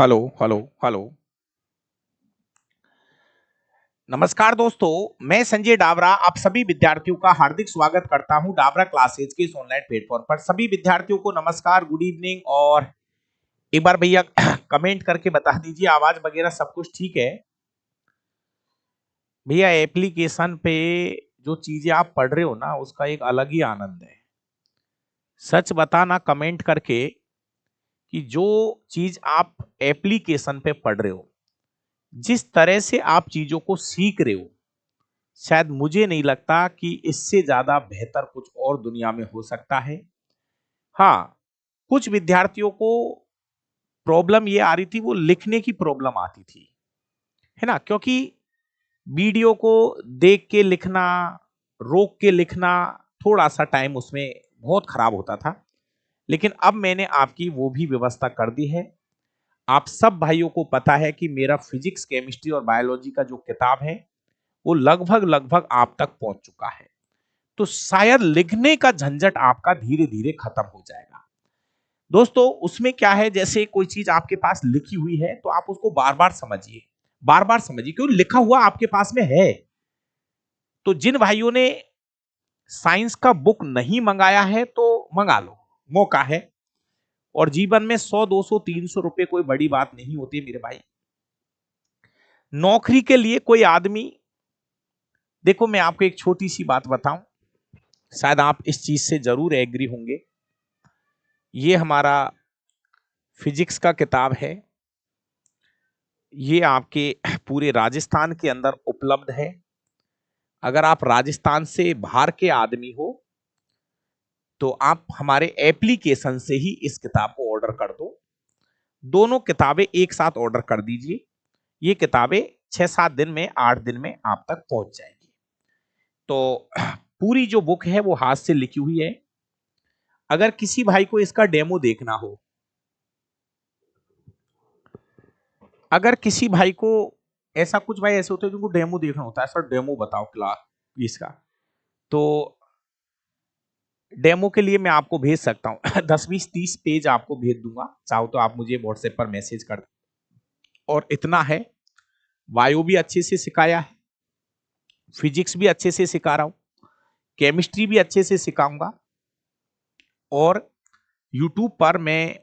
Hello hello hello. नमस्कार दोस्तों, मैं संजय डाबरा आप सभी विद्यार्थियों का हार्दिक स्वागत करता हूं डाबरा क्लासेज के इस ऑनलाइन प्लेटफॉर्म पर। सभी विद्यार्थियों को नमस्कार, गुड इवनिंग। और एक बार भैया कमेंट करके बता दीजिए आवाज वगैरह सब कुछ ठीक है। भैया एप्लीकेशन पे जो चीजें आप पढ़ रहे हो ना उसका एक अलग ही आनंद है। सच बताना कमेंट करके कि जो चीज आप एप्लीकेशन पे पढ़ रहे हो, जिस तरह से आप चीजों को सीख रहे हो, शायद मुझे नहीं लगता कि इससे ज्यादा बेहतर कुछ और दुनिया में हो सकता है। हाँ, कुछ विद्यार्थियों को प्रॉब्लम ये आ रही थी, वो लिखने की प्रॉब्लम आती थी, है ना, क्योंकि वीडियो को देख के लिखना, रोक के लिखना, थोड़ा सा टाइम उसमें बहुत खराब होता था। लेकिन अब मैंने आपकी वो भी व्यवस्था कर दी है। आप सब भाइयों को पता है कि मेरा फिजिक्स, केमिस्ट्री और बायोलॉजी का जो किताब है वो लगभग लगभग आप तक पहुंच चुका है। तो शायद लिखने का झंझट आपका धीरे धीरे खत्म हो जाएगा। दोस्तों, उसमें क्या है, जैसे कोई चीज आपके पास लिखी हुई है तो आप उसको बार बार समझिए, बार बार समझिए, क्यों लिखा हुआ आपके पास में है। तो जिन भाइयों ने साइंस का बुक नहीं मंगाया है तो मंगा लो, मौका है। और जीवन में 100 200 300 रुपए कोई बड़ी बात नहीं होती मेरे भाई। नौकरी के लिए कोई आदमी, देखो मैं आपको एक छोटी सी बात बताऊं, शायद आप इस चीज से जरूर एग्री होंगे। ये हमारा फिजिक्स का किताब है, ये आपके पूरे राजस्थान के अंदर उपलब्ध है। अगर आप राजस्थान से बाहर के आदमी हो तो आप हमारे एप्लीकेशन से ही इस किताब को ऑर्डर कर दो। दोनों किताबें एक साथ ऑर्डर कर दीजिए। ये किताबें 6-7 दिन में, 8 दिन में आप तक पहुंच जाएगी। तो पूरी जो बुक है वो हाथ से लिखी हुई है। अगर किसी भाई को इसका डेमो देखना हो, अगर किसी भाई को ऐसा, कुछ भाई ऐसे होते हैं जिनको डेमो देखना होता है, सर डेमो बताओ क्लास इसका, तो डेमो के लिए मैं आपको भेज सकता हूं 10 20 30 पेज आपको भेज दूंगा, चाहो तो आप मुझे व्हाट्सएप पर मैसेज कर। और इतना है, बायो भी अच्छे से सिखाया है, फिजिक्स भी अच्छे से सिखा रहा हूं, केमिस्ट्री भी अच्छे से सिखाऊंगा। और यूट्यूब पर मैं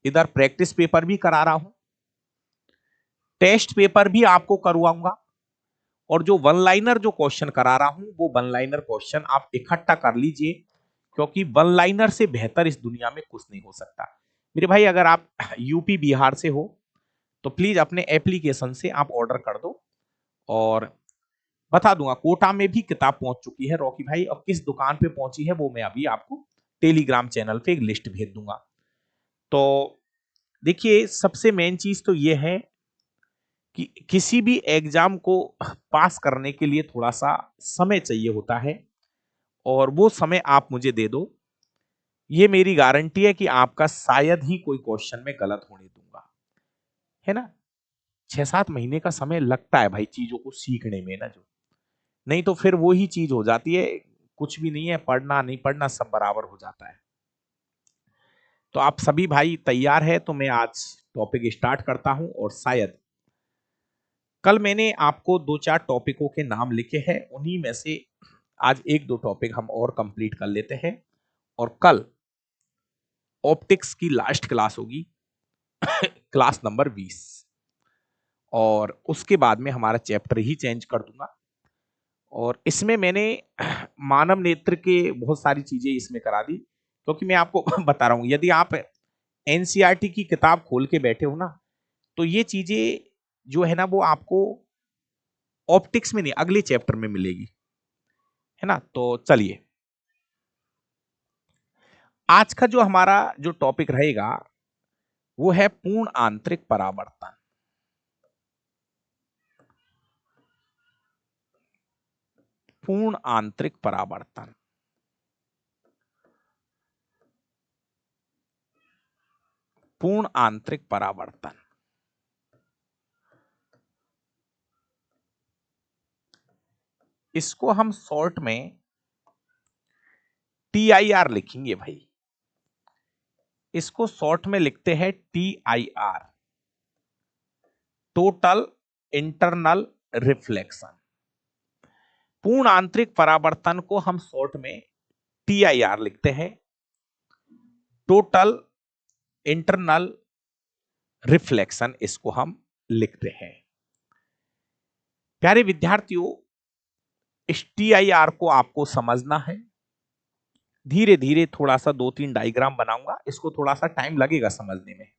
इधर प्रैक्टिस पेपर भी करा रहा हूं, टेस्ट पेपर भी आपको करवाऊंगा। और जो वन लाइनर जो क्वेश्चन करा रहा हूं वो वन लाइनर क्वेश्चन आप इकट्ठा कर लीजिए, क्योंकि वन लाइनर से बेहतर इस दुनिया में कुछ नहीं हो सकता। मेरे भाई, अगर आप यूपी बिहार से हो तो प्लीज अपने एप्लीकेशन से आप ऑर्डर कर दो। और बता दूंगा, कोटा में भी किताब पहुंच चुकी है रॉकी भाई, और किस दुकान पे पहुंची है वो मैं अभी आपको टेलीग्राम चैनल पे एक लिस्ट भेज दूंगा। तो देखिए, सबसे मेन चीज तो ये है कि किसी भी एग्जाम को पास करने के लिए थोड़ा सा समय चाहिए होता है, और वो समय आप मुझे दे दो, ये मेरी गारंटी है कि आपका शायद ही कोई क्वेश्चन में गलत होने दूंगा, है ना। 6-7 महीने का समय लगता है भाई चीजों को सीखने में ना, जो नहीं तो फिर वो ही चीज हो जाती है, कुछ भी नहीं है, पढ़ना नहीं पढ़ना सब बराबर हो जाता है। तो आप सभी भाई तैयार है तो मैं आज टॉपिक स्टार्ट करता हूं। और शायद कल मैंने आपको 2-4 टॉपिकों के नाम लिखे हैं, उन्हीं में से आज 1-2 टॉपिक हम और कंप्लीट कर लेते हैं। और कल ऑप्टिक्स की लास्ट क्लास होगी क्लास नंबर 20, और उसके बाद में हमारा चैप्टर ही चेंज कर दूंगा। और इसमें मैंने मानव नेत्र के बहुत सारी चीजें इसमें करा दी, क्योंकि मैं आपको बता रहा हूं, यदि आप एनसीईआरटी की किताब खोल के बैठे हो ना, तो ये चीजें जो है ना वो आपको ऑप्टिक्स में नहीं, अगले चैप्टर में मिलेगी, है ना। तो चलिए, आज का जो हमारा जो टॉपिक रहेगा वो है पूर्ण आंतरिक परावर्तन। पूर्ण आंतरिक परावर्तन, पूर्ण आंतरिक परावर्तन। इसको हम शॉर्ट में TIR लिखेंगे भाई, इसको शॉर्ट में लिखते हैं TIR। Total internal reflection. पूर्ण आंतरिक परावर्तन को हम शॉर्ट में TIR लिखते हैं, टोटल इंटरनल रिफ्लेक्शन इसको हम लिखते हैं। प्यारे विद्यार्थियों, इस TIR को आपको समझना है। धीरे धीरे थोड़ा सा 2-3 डायग्राम बनाऊंगा, इसको थोड़ा सा टाइम लगेगा समझने में।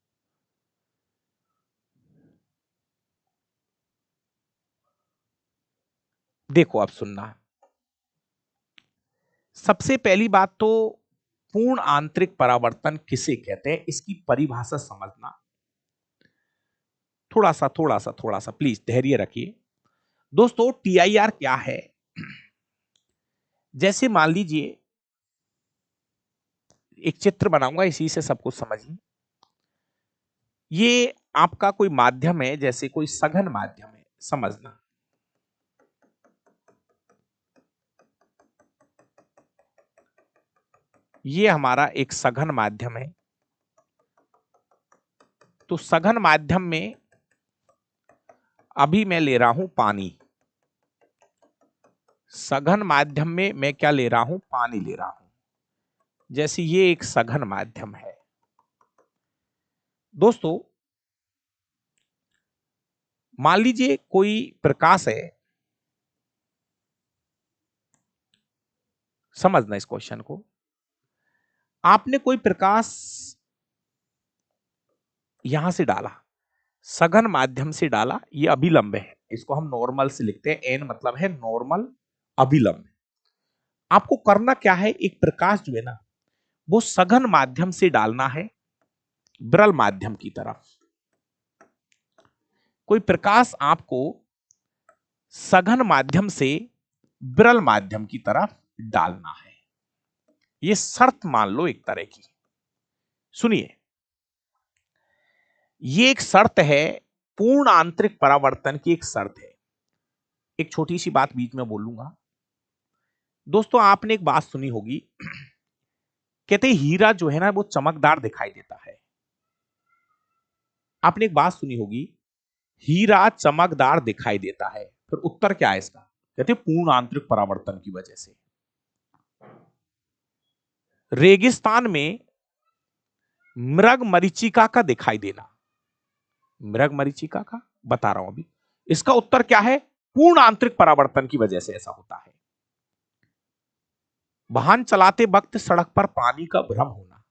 देखो अब सुनना। सबसे पहली बात तो पूर्ण आंतरिक परावर्तन किसे कहते हैं, इसकी परिभाषा समझना। थोड़ा सा प्लीज धैर्य रखिए। दोस्तों TIR क्या है? जैसे मान लीजिए एक चित्र बनाऊंगा, इसी से सब कुछ समझिए। ये आपका कोई माध्यम है, जैसे कोई सघन माध्यम है, समझना। ये हमारा एक सघन माध्यम है। तो सघन माध्यम में अभी मैं ले रहा हूं पानी। सघन माध्यम में मैं क्या ले रहा हूं? पानी ले रहा हूं। जैसे ये एक सघन माध्यम है। दोस्तों मान लीजिए कोई प्रकाश है, समझना इस क्वेश्चन को। आपने कोई प्रकाश यहां से डाला, सघन माध्यम से डाला, ये अभिलंब है, इसको हम नॉर्मल से लिखते हैं, एन मतलब है नॉर्मल अभिलंब। आपको करना क्या है? एक प्रकाश जो है ना, वो सघन माध्यम से डालना है विरल माध्यम की तरफ। कोई प्रकाश आपको सघन माध्यम से विरल माध्यम की तरफ डालना है। ये शर्त मान लो एक तरह की। सुनिए, ये एक शर्त है, पूर्ण आंतरिक परावर्तन की एक शर्त है। एक छोटी सी बात बीच में बोलूंगा। दोस्तों आपने एक बात सुनी होगी, कहते हीरा जो है ना वो चमकदार दिखाई देता है। आपने एक बात सुनी होगी, हीरा चमकदार दिखाई देता है। फिर उत्तर क्या है इसका? कहते पूर्ण आंतरिक परावर्तन की वजह से। रेगिस्तान में मृग मरीचिका का दिखाई देना, मृग मरीचिका का बता रहा हूं अभी, इसका उत्तर क्या है? पूर्ण आंतरिक परावर्तन की वजह से ऐसा होता है। वाहन चलाते वक्त सड़क पर पानी का भ्रम होना,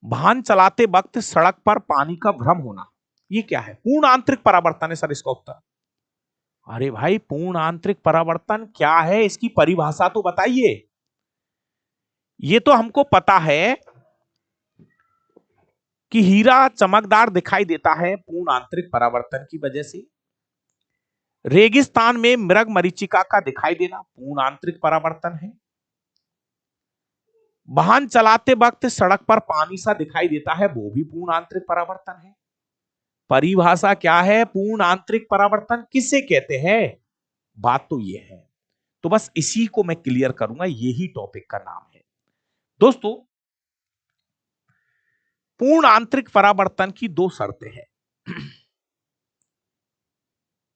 वाहन चलाते वक्त सड़क पर पानी का भ्रम होना, ये क्या है? पूर्ण आंतरिक परावर्तन है सर इसका उत्तर। अरे भाई, पूर्ण आंतरिक परावर्तन क्या है, इसकी परिभाषा तो बताइए। ये तो हमको पता है कि हीरा चमकदार दिखाई देता है पूर्ण आंतरिक परावर्तन की वजह से। रेगिस्तान में मृग मरीचिका का दिखाई देना पूर्ण आंतरिक परावर्तन है। वाहन चलाते वक्त सड़क पर पानी सा दिखाई देता है, वो भी पूर्ण आंतरिक परावर्तन है। परिभाषा क्या है? पूर्ण आंतरिक परावर्तन किसे कहते हैं? बात तो ये है। तो बस इसी को मैं क्लियर करूंगा, यही टॉपिक का नाम है। दोस्तों पूर्ण आंतरिक परावर्तन की दो शर्तें हैं।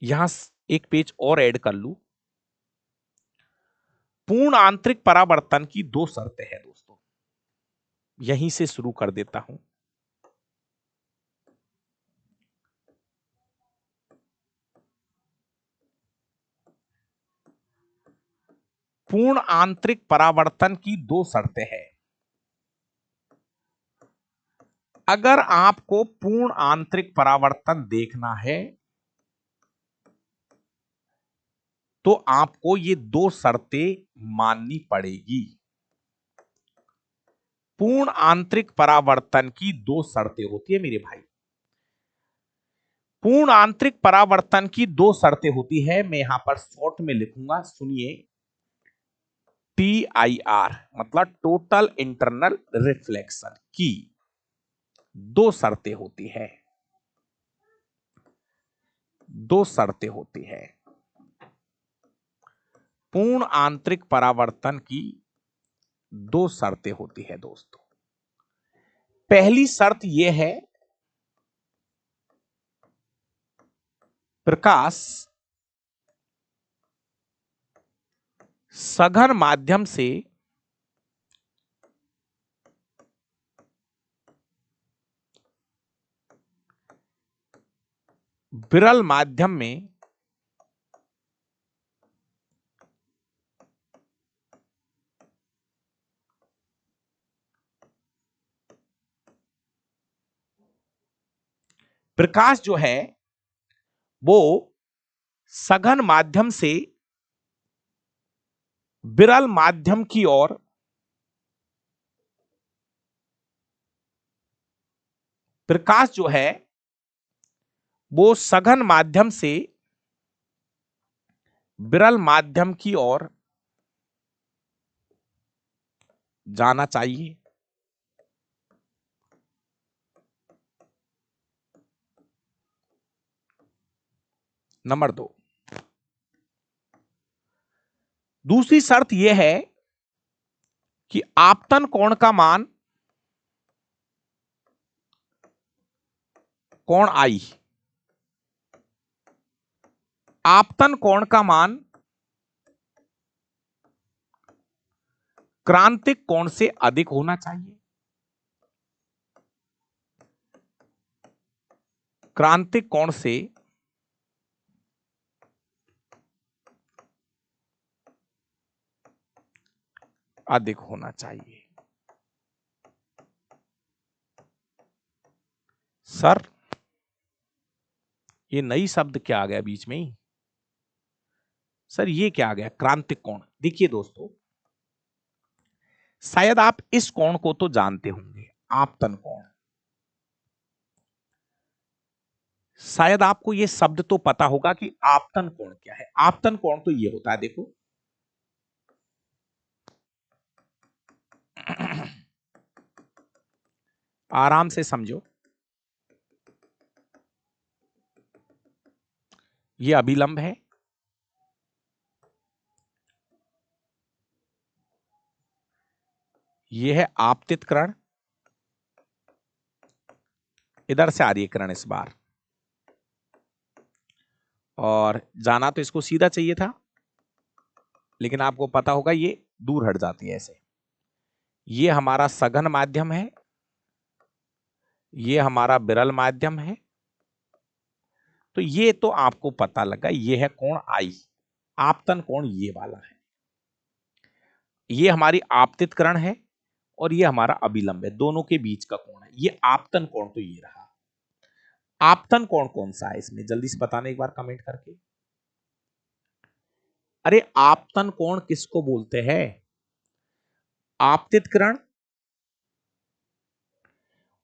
यहां एक पेज और ऐड कर लू। पूर्ण आंतरिक परावर्तन की दो शर्तें हैं दोस्तों, यहीं से शुरू कर देता हूं। पूर्ण आंतरिक परावर्तन की दो शर्तें हैं। अगर आपको पूर्ण आंतरिक परावर्तन देखना है तो आपको ये दो शर्तें माननी पड़ेगी। पूर्ण आंतरिक परावर्तन की दो शर्तें होती है मेरे भाई। पूर्ण आंतरिक परावर्तन की दो शर्तें होती है, मैं यहां पर शॉर्ट में लिखूंगा, सुनिए। TIR मतलब टोटल इंटरनल रिफ्लेक्शन की दो शर्तें होती है। दो शर्तें होती है पूर्ण आंतरिक परावर्तन की, दो शर्तें होती है दोस्तों। पहली शर्त यह है प्रकाश सघन माध्यम से विरल माध्यम में प्रकाश जो है वो सघन माध्यम से विरल माध्यम की ओर प्रकाश जो है वो सघन माध्यम से विरल माध्यम की ओर जाना चाहिए। नंबर 2, दूसरी शर्त यह है कि आपतन कोण का मान कोण आई, आपतन कोण का मान क्रांतिक कोण से अधिक होना चाहिए। क्रांतिक कोण से अधिक होना चाहिए। सर ये नई शब्द क्या आ गया बीच में ही? सर ये क्या आ गया क्रांतिक कोण? देखिए दोस्तों, शायद आप इस कोण को तो जानते होंगे, आपतन कोण। शायद आपको यह शब्द तो पता होगा कि आपतन कोण क्या है। आपतन कोण तो ये होता है, देखो आराम से समझो, ये अभिलंब है, ये है आपतित किरण, इधर से आ रही है किरण इस बार, और जाना तो इसको सीधा चाहिए था, लेकिन आपको पता होगा ये दूर हट जाती है ऐसे। ये हमारा सघन माध्यम है, ये हमारा विरल माध्यम है, तो ये तो आपको पता लगा, ये है कोण आई। आपतन कोण ये वाला है, ये हमारी आपतित किरण है, और ये हमारा अभिलंब है, दोनों के बीच का कोण है। ये आपतन कोण तो ये रहा। आपतन कोण कौन सा है इसमें, जल्दी से बताना एक बार कमेंट करके। अरे आपतन कोण किसको बोलते हैं? आपतित किरण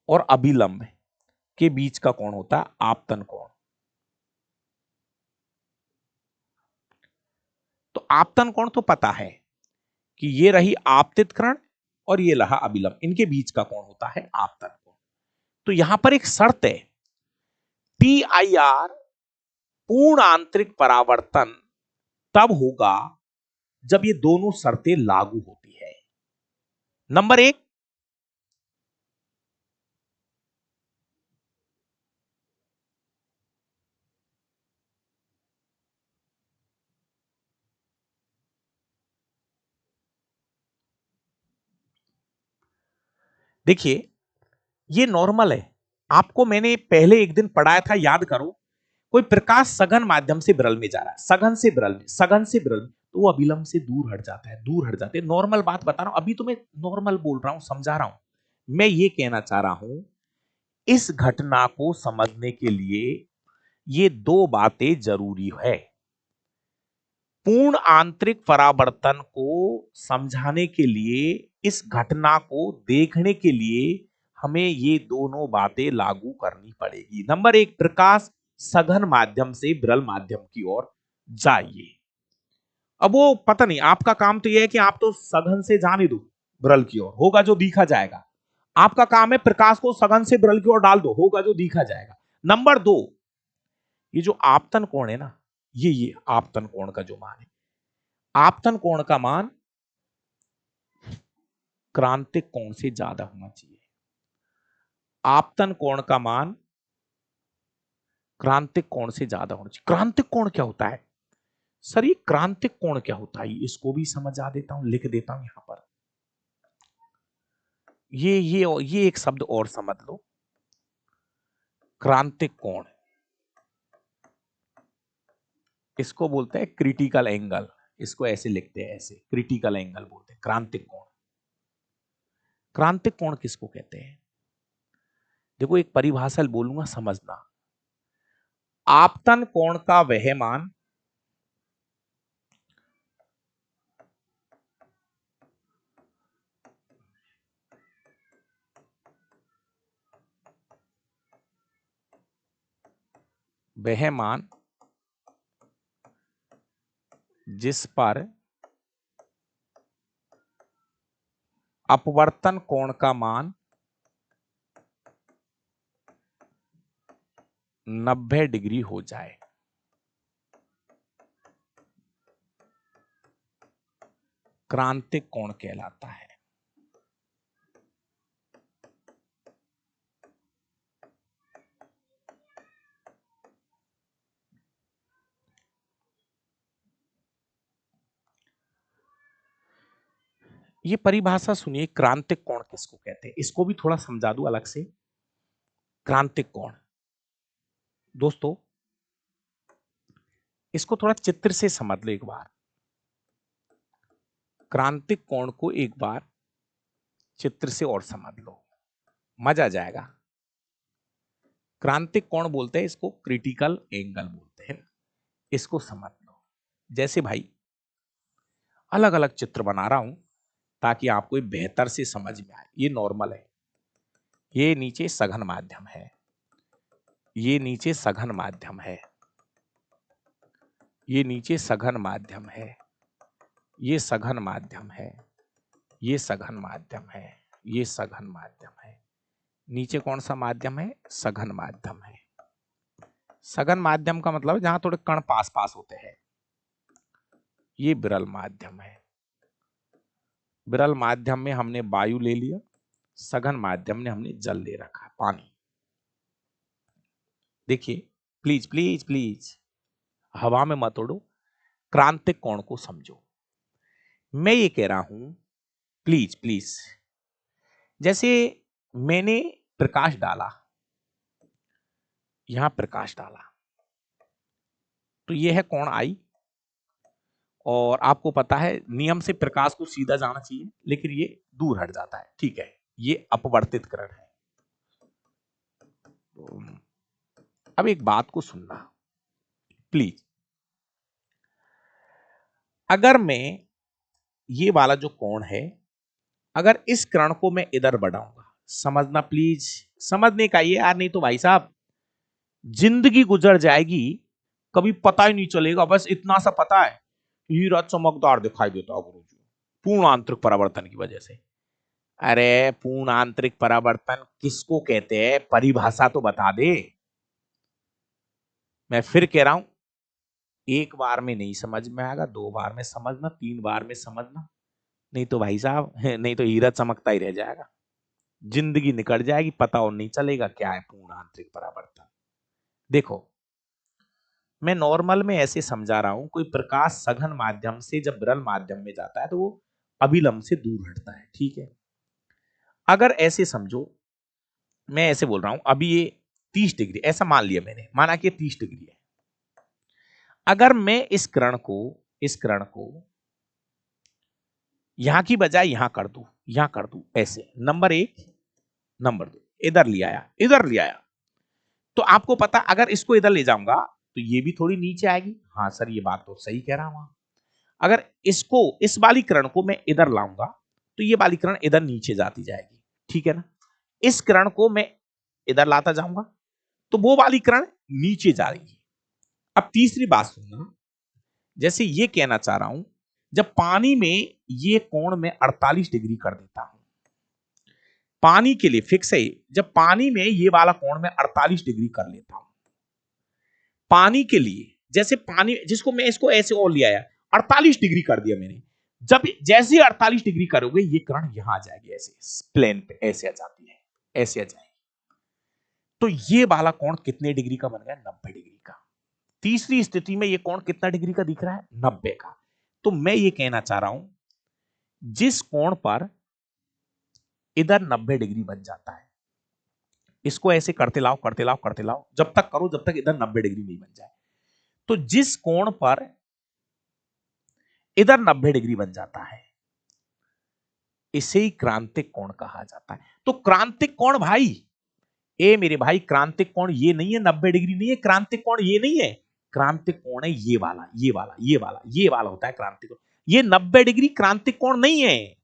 और अभिलंब के बीच का कोण होता है आपतन कोण। तो आपतन कोण तो पता है कि ये रही आपतित किरण और ये रहा अभिलंब, इनके बीच का कोण होता है आपतन कोण। तो यहां पर एक शर्त है, पी आई आर पूर्ण आंतरिक परावर्तन तब होगा जब ये दोनों शर्तें लागू होती है। नंबर 1, देखिए ये नॉर्मल है, आपको मैंने पहले एक दिन पढ़ाया था, याद करो। कोई प्रकाश सघन माध्यम से विरल में जा रहा है, सघन से विरल में, सघन से विरल में, तो वो अभिलंब से दूर हट जाता है, दूर हट जाते हैं। नॉर्मल बात बता रहा हूं, अभी तो मैं नॉर्मल बोल रहा हूं, समझा रहा हूं। मैं ये कहना चाह रहा हूं, इस घटना को समझने के लिए ये दो बातें जरूरी है। पूर्ण आंतरिक परावर्तन को समझाने के लिए, इस घटना को देखने के लिए हमें ये दोनों बातें लागू करनी पड़ेगी। नंबर 1, प्रकाश सघन माध्यम से विरल माध्यम की ओर जाइए। अब वो पता नहीं, आपका काम तो यह है कि आप तो सघन से जाने दो, विरल की ओर होगा जो दिखा जाएगा। आपका काम है प्रकाश को सघन से विरल की ओर डाल दो, होगा जो दिखा जाएगा। नंबर 2, ये जो आपतन कोण है ना, ये आपतन कोण का जो मान है, आपतन कोण का मान क्रांतिक कोण से ज्यादा होना चाहिए। आपतन कोण का मान क्रांतिक कोण से ज्यादा होना चाहिए। क्रांतिक कोण क्या होता है सर? ये क्रांतिक कोण क्या होता है इसको भी समझा देता हूं, लिख देता हूं यहां पर। ये एक शब्द और समझ लो, क्रांतिक कोण। इसको बोलते हैं क्रिटिकल एंगल। इसको ऐसे लिखते हैं, ऐसे क्रिटिकल एंगल बोलते हैं क्रांतिक कोण। क्रांतिक कोण किसको कहते हैं? देखो एक परिभाषा बोलूंगा, समझना। आपतन कोण का वह मान जिस पर अपवर्तन कोण का मान 90 डिग्री हो जाए, क्रांतिक कोण कहलाता है। ये परिभाषा सुनिए, क्रांतिक कोण किसको कहते हैं, इसको भी थोड़ा समझा दूं अलग से। क्रांतिक कोण दोस्तों, इसको थोड़ा चित्र से समझ लो एक बार। क्रांतिक कोण को एक बार चित्र से और समझ लो, मजा आ जाएगा। क्रांतिक कोण बोलते हैं इसको, क्रिटिकल एंगल बोलते हैं। इसको समझ लो। जैसे भाई अलग अलग चित्र बना रहा हूं ताकि आपको बेहतर से समझ में आए। ये नॉर्मल है, ये नीचे सघन माध्यम है, ये नीचे सघन माध्यम है, ये नीचे सघन माध्यम है, ये सघन माध्यम है, ये सघन माध्यम है, ये सघन माध्यम है। नीचे कौन सा माध्यम है? सघन माध्यम है। सघन माध्यम का मतलब जहां थोड़े कण पास पास होते हैं। ये विरल माध्यम है। विरल माध्यम में हमने वायु ले लिया, सघन माध्यम में हमने जल ले रखा, पानी। देखिए प्लीज प्लीज प्लीज हवा में मत उड़ो, क्रांतिक कोण को समझो। मैं ये कह रहा हूं, प्लीज प्लीज, जैसे मैंने प्रकाश डाला, यहां प्रकाश डाला, तो यह है कोण आई। और आपको पता है नियम से प्रकाश को सीधा जाना चाहिए, लेकिन ये दूर हट जाता है, ठीक है, ये अपवर्तित किरण है। तो अब एक बात को सुनना प्लीज। अगर मैं ये वाला जो कोण है, अगर इस किरण को मैं इधर बढ़ाऊंगा, समझना प्लीज, समझने का ये यार, नहीं तो भाई साहब जिंदगी गुजर जाएगी, कभी पता ही नहीं चलेगा। बस इतना सा पता है, हीरा चमकदार दिखाई देता है गुरुजी, पूर्ण आंतरिक परावर्तन की वजह से। अरे पूर्ण आंतरिक परावर्तन किसको कहते हैं? परिभाषा तो बता दे। मैं फिर कह रहा हूं, एक बार में नहीं समझ में आएगा, 2 बार में समझना, 3 बार में समझना, नहीं तो भाई साहब नहीं तो हीरा चमकता ही रह जाएगा, जिंदगी निकल जाएगी, पता और नहीं चलेगा क्या है पूर्ण आंतरिक परावर्तन। देखो मैं नॉर्मल में ऐसे समझा रहा हूं, कोई प्रकाश सघन माध्यम से जब विरल माध्यम में जाता है तो वो अभिलंब से दूर हटता है, ठीक है। अगर ऐसे समझो, मैं ऐसे बोल रहा हूं, अभी ये 30 डिग्री ऐसा मान लिया मैंने, माना कि 30 डिग्री है। अगर मैं इस किरण को यहां की बजाय यहां कर दूं, यहां कर दूं, ऐसे नंबर 1 नंबर 2 इधर ले आया, इधर ले आया, तो आपको पता अगर इसको इधर ले जाऊंगा तो ये भी थोड़ी नीचे आएगी। हाँ सर ये बात तो सही कह रहा हूं। अगर इसको, इस वाली किरण को मैं इधर लाऊंगा तो ये वाली किरण इधर नीचे जाती जाएगी, ठीक है ना। इस किरण को मैं इधर लाता जाऊंगा तो वो वाली किरण नीचे जा रही है। अब तीसरी बात सुनना, जैसे ये कहना चाह रहा हूं, जब पानी में ये कोण मैं 48 डिग्री कर देता हूं, पानी के लिए फिक्स है, जब पानी में ये वाला कोण मैं 48 डिग्री कर लेता हूं, पानी के लिए, जैसे पानी जिसको मैं इसको ऐसे और ले आया, 48 डिग्री कर दिया मैंने, जब जैसे 48 डिग्री करोगे ये किरण यहां आ जाएगी, ऐसे प्लेन पे ऐसे आ जाती है, ऐसे आ जाएगी। तो ये वाला कोण कितने डिग्री का बन गया? 90 डिग्री का। तीसरी स्थिति में ये कोण कितना डिग्री का दिख रहा है? 90 का। तो मैं ये कहना चाह रहा हूं, जिस कोण पर इधर 90 डिग्री बन जाता है, इसको ऐसे करते लाओ करते लाओ करते लाओ, जब तक करो जब तक इधर 90 डिग्री नहीं बन जाए। तो जिस कोण पर इधर 90 डिग्री बन जाता है, इसे ही क्रांतिक कोण कहा जाता है। तो क्रांतिक कोण भाई, ए मेरे भाई, क्रांतिक कोण ये नहीं है, 90 डिग्री नहीं है। क्रांतिक कोण ये नहीं है, क्रांतिक कोण है ये वाला, ये वाला, ये वाला, ये वाला होता है क्रांतिक कोण। ये 90 डिग्री क्रांतिक कोण नहीं है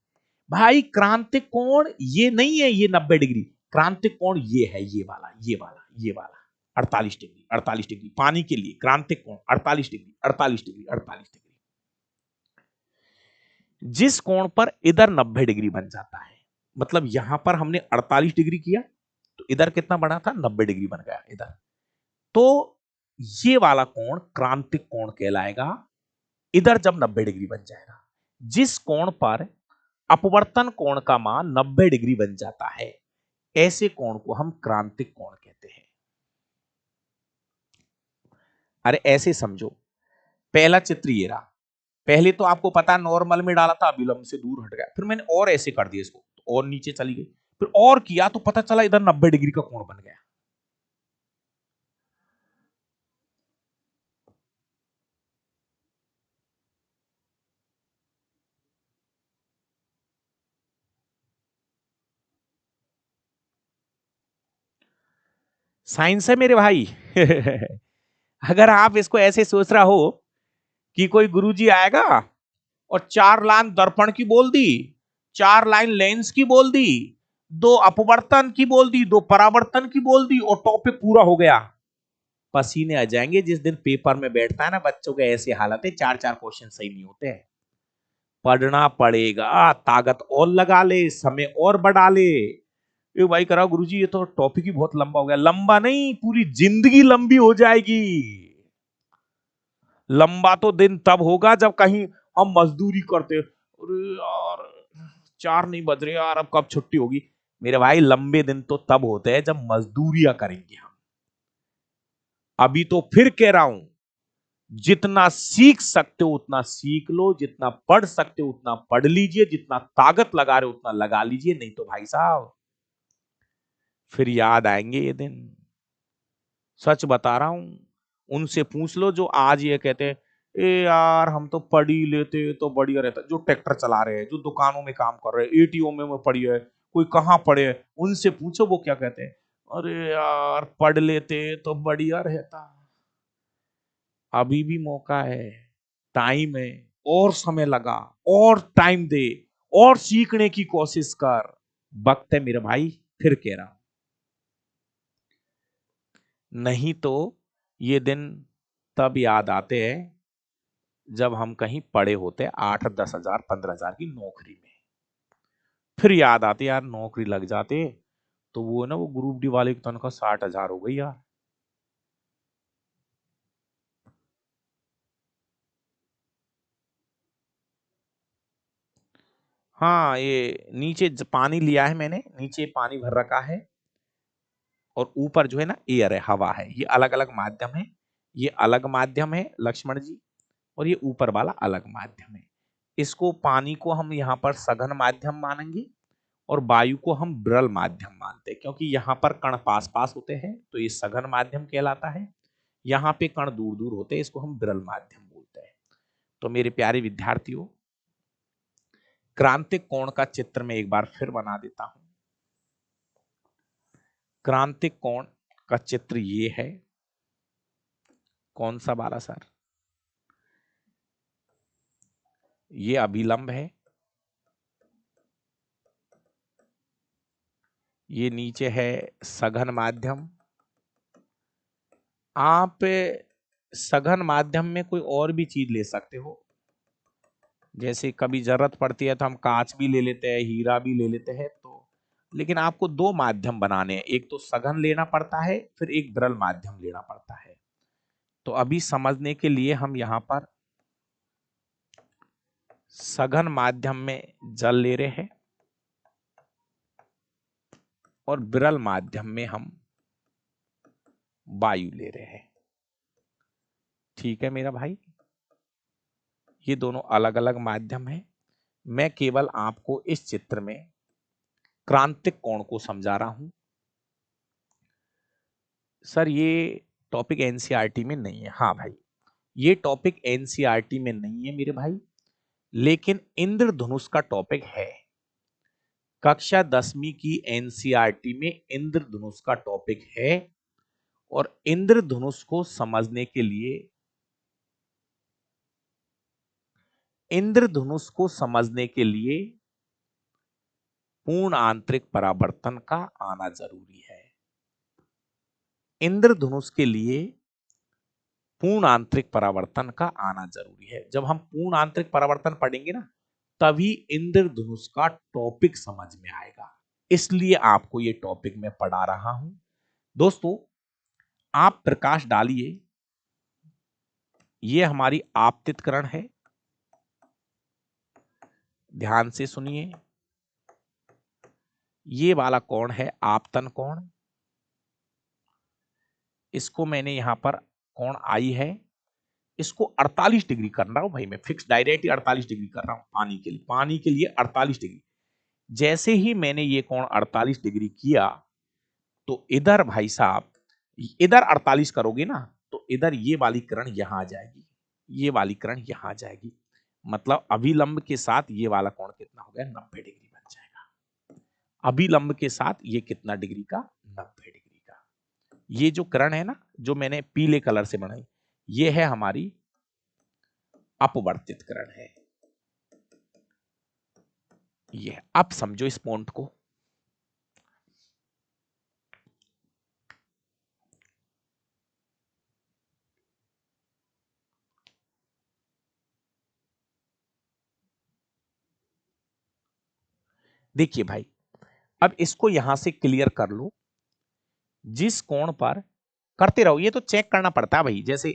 भाई। क्रांतिक कोण ये नहीं है, ये 90 डिग्री। क्रांतिक कोण ये है, ये वाला, ये वाला, ये वाला, 48 डिग्री, 48 डिग्री। पानी के लिए क्रांतिक कोण 48 डिग्री, 48 डिग्री, 48 डिग्री। जिस कोण पर इधर 90 डिग्री बन जाता है, मतलब यहां पर हमने 48 डिग्री किया, तो इधर कितना बना था? 90 डिग्री बन गया इधर। तो ये वाला कोण क्रांतिक कोण कहलाएगा, इधर जब 90 डिग्री बन जाएगा। जिस कोण पर अपवर्तन कोण का मान 90 डिग्री बन जाता है, ऐसे कोण को हम क्रांतिक कोण कहते हैं। अरे ऐसे समझो, पहला चित्र ये रहा। पहले तो आपको पता नॉर्मल में डाला था, विलंब से दूर हट गया, फिर मैंने और ऐसे कर दिया इसको, तो और नीचे चली गई, फिर और किया तो पता चला इधर 90 डिग्री का कोण बन गया। साइंस है मेरे भाई। अगर आप इसको ऐसे सोच रहा हो कि कोई गुरुजी आएगा और 4 लाइन दर्पण की बोल दी, 4 लाइन लेंस की बोल दी, 2 अपवर्तन की बोल दी, 2 परावर्तन की बोल दी, और टॉपिक पूरा हो गया। पसीने आ जाएंगे जिस दिन पेपर में बैठता है ना बच्चों के, ऐसी हालत है, 4-4 क्वेश्चन सही नहीं होते हैं। पढ़ना पड़ेगा, ताकत और लगा ले, समय और बढ़ा ले। ये भाई करा गुरुजी, ये तो टॉपिक ही बहुत लंबा हो गया। लंबा नहीं, पूरी जिंदगी लंबी हो जाएगी। लंबा तो दिन तब होगा जब कहीं हम मजदूरी करते, अरे यार 4 नहीं बज रहे यार, अब कब छुट्टी होगी। मेरे भाई लंबे दिन तो तब होते हैं जब मजदूरियां करेंगे हम। अभी तो फिर कह रहा हूं, जितना सीख सकते हो उतना सीख लो, जितना पढ़ सकते हो उतना पढ़ लीजिए, जितना ताकत लगा रहे हो उतना लगा लीजिए, नहीं तो भाई साहब फिर याद आएंगे ये दिन। सच बता रहा हूं, उनसे पूछ लो जो आज ये कहते हैं, ए यार हम तो पढ़ ही लेते तो बढ़िया रहता। जो ट्रैक्टर चला रहे हैं, जो दुकानों में काम कर रहे हैं, एटीओ में पढ़ी है, कोई कहाँ पढ़े है, उनसे पूछो वो क्या कहते हैं। अरे यार पढ़ लेते तो बढ़िया रहता। अभी भी मौका है, टाइम है, और समय लगा, और टाइम दे, और सीखने की कोशिश कर। वक्त है मेरे भाई, फिर कह रहा हूं। नहीं तो ये दिन तब याद आते हैं जब हम कहीं पड़े होते 8-10 हजार 15 हजार की नौकरी में। फिर याद आते यार नौकरी लग जाते तो वो ना, वो ग्रुप डी वाले की तनख्वाह 60 हजार हो गई यार। हाँ, ये नीचे पानी लिया है मैंने, नीचे पानी भर रखा है, और ऊपर जो है ना एयर है, हवा है। ये अलग अलग माध्यम है, ये अलग माध्यम है लक्ष्मण जी, और ये ऊपर वाला अलग माध्यम है। इसको पानी को हम यहाँ पर सघन माध्यम मानेंगे, और वायु को हम विरल माध्यम मानते हैं, क्योंकि यहाँ पर कण पास पास होते हैं तो ये सघन माध्यम कहलाता है। यहाँ पे कण दूर दूर होते हैं, इसको हम विरल माध्यम बोलते हैं। तो मेरे प्यारे विद्यार्थियों, क्रांतिक कोण का चित्र मैं एक बार फिर बना देता हूं। क्रांतिक कोण का चित्र ये है। कौन सा वाला सर? ये अभिलंब है, ये नीचे है सघन माध्यम। आप सघन माध्यम में कोई और भी चीज ले सकते हो, जैसे कभी जरूरत पड़ती है तो हम कांच भी ले लेते हैं, हीरा भी ले लेते हैं। तो लेकिन आपको 2 माध्यम बनाने हैं, एक तो सघन लेना पड़ता है, फिर एक विरल माध्यम लेना पड़ता है। तो अभी समझने के लिए हम यहाँ पर सघन माध्यम में जल ले रहे हैं, और विरल माध्यम में हम वायु ले रहे हैं। ठीक है मेरा भाई, ये दोनों अलग अलग माध्यम है। मैं केवल आपको इस चित्र में क्रांतिक कोण को समझा रहा हूं। सर ये टॉपिक एनसीईआरटी में नहीं है। हाँ भाई, ये टॉपिक एनसीईआरटी में नहीं है मेरे भाई, लेकिन इंद्रधनुष का टॉपिक है। कक्षा 10वीं की एनसीईआरटी में इंद्रधनुष का टॉपिक है, और इंद्रधनुष को समझने के लिए, इंद्रधनुष को समझने के लिए पूर्ण आंतरिक परावर्तन का आना जरूरी है। इंद्रधनुष के लिए पूर्ण आंतरिक परावर्तन का आना जरूरी है। जब हम पूर्ण आंतरिक परावर्तन पढ़ेंगे ना, तभी इंद्रधनुष का टॉपिक समझ में आएगा। इसलिए आपको ये टॉपिक मैं पढ़ा रहा हूं। दोस्तों, आप प्रकाश डालिए। ये हमारी आपतित किरण है, ध्यान से सुनिए। ये वाला कोण है आपतन कोण, इसको मैंने यहां पर कोण आई है, इसको 48 डिग्री कर रहा हूं भाई। मैं फिक्स डायरेक्ट 48 डिग्री कर रहा हूं पानी के लिए। पानी के लिए 48 डिग्री। जैसे ही मैंने ये कोण 48 डिग्री किया, तो इधर भाई साहब, इधर 48 करोगे ना, तो इधर ये वाली किरण यहां आ जाएगी, ये वाली किरण यहां आ जाएगी। मतलब अभिलंब के साथ ये वाला कोण कितना हो गया, 90 डिग्री बन जाएगा। अभिलंब के साथ ये कितना डिग्री का, 90 डिग्री का। ये जो किरण है ना, जो मैंने पीले कलर से बनाई, ये है हमारी अपवर्तित किरण है। ये अब समझो इस पॉइंट को। देखिए भाई, अब इसको यहां से क्लियर कर लो। जिस कोण पर करते रहो, ये तो चेक करना पड़ता है भाई। जैसे